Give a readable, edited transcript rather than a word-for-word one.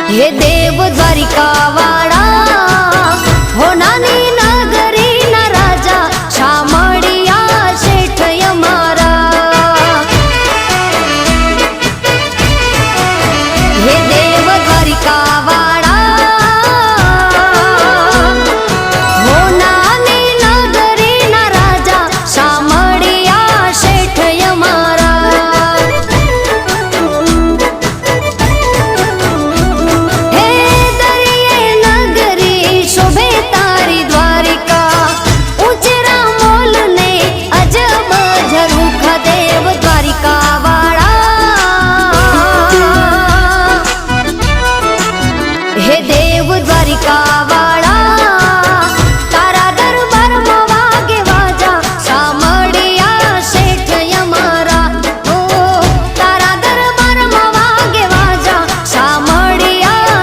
हे देव द्वारिका वाळा हो नानी नगरी ना राजा शामळिया शेठ यमारा। हे देव द्वारिका वाळा हो नानी नगरी ना राजा शामळिया शेठ यमारा। हे देव द्वारिका